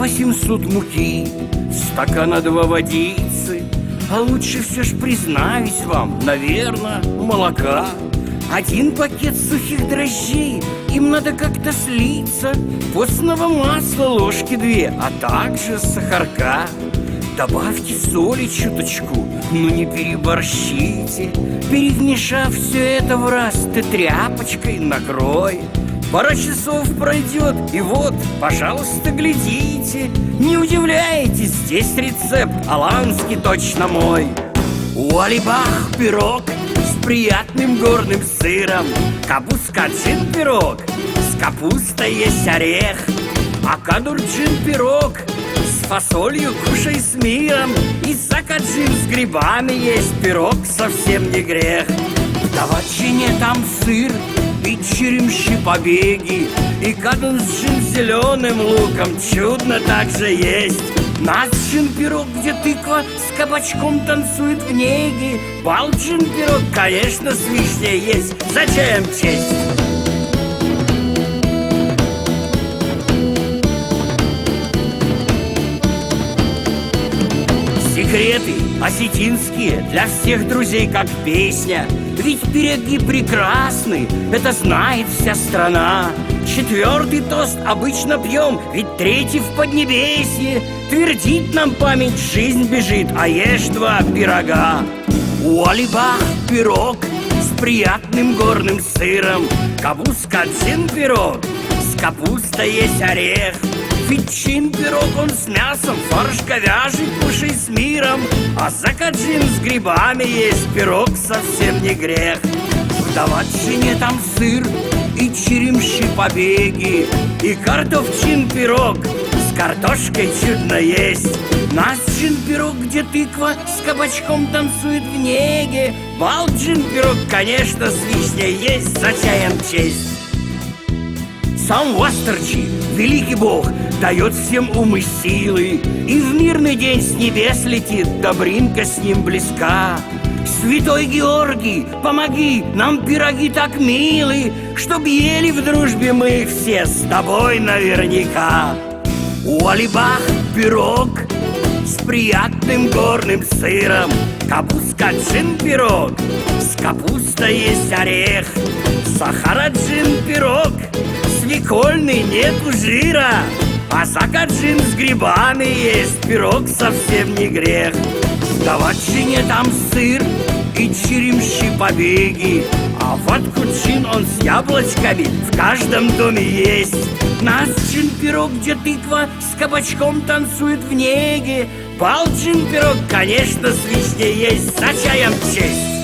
800 муки, стакана 2 водицы, а лучше все ж, признаюсь вам, наверное, молока. 1 пакет сухих дрожжей, им надо как-то слиться, постного масла ложки 2, а также сахарка. Добавьте соли чуточку, но не переборщите. Перемешав все это в раз, ты тряпочкой накрой. Пара часов пройдет, и вот, пожалуйста, глядите. Не удивляйтесь, здесь рецепт аланский точно мой. У Алибах пирог с приятным горным сыром, кабускаджин пирог, с капустой есть орех, а кадурджин пирог с фасолью кушай с миром, и сакаджин с грибами есть пирог, совсем не грех. В даваджине там сыр и черемши побеги, и кадунджин с зеленым луком чудно также есть. Наджин пирог, где тыква с кабачком танцует в неге, балджин пирог, конечно, с вишней есть, за чаем честь. Секреты осетинские для всех друзей как песня. Ведь пироги прекрасны, это знает вся страна. 4-й тост обычно пьем, ведь 3-й в Поднебесье. Твердит нам память, жизнь бежит, а ешь 2 пирога. У Алибах пирог с приятным горным сыром, кабускаджин пирог, с капустой есть орех. Ветчин пирог, он с мясом, фарш говяжий кушай с миром, а закаджин с грибами есть пирог, совсем не грех. В даваджине там сыр и черемши побеги, и картофчин пирог с картошкой чудно есть. Насджин пирог, где тыква с кабачком танцует в неге, балджин пирог, конечно, с вишней есть, за чаем честь. Сам Вастерчи, великий бог, дает всем умы силы, и в мирный день с небес летит, добринка с ним близка. Святой Георгий, помоги, нам пироги так милы, чтоб ели в дружбе мы их все с тобой наверняка. У Алибах пирог с приятным горным сыром, кабускаджин пирог, с капустой есть орех, сахараджин пирог, свекольный нету жира, а сакаджин с грибами есть пирог, совсем не грех. В даваджине там сыр и черемши побеги, а ваткуджин он с яблочками в каждом доме есть. Насджин пирог, где тыква с кабачком танцует в неге, балджин пирог, конечно, с вишней есть, за чаем честь.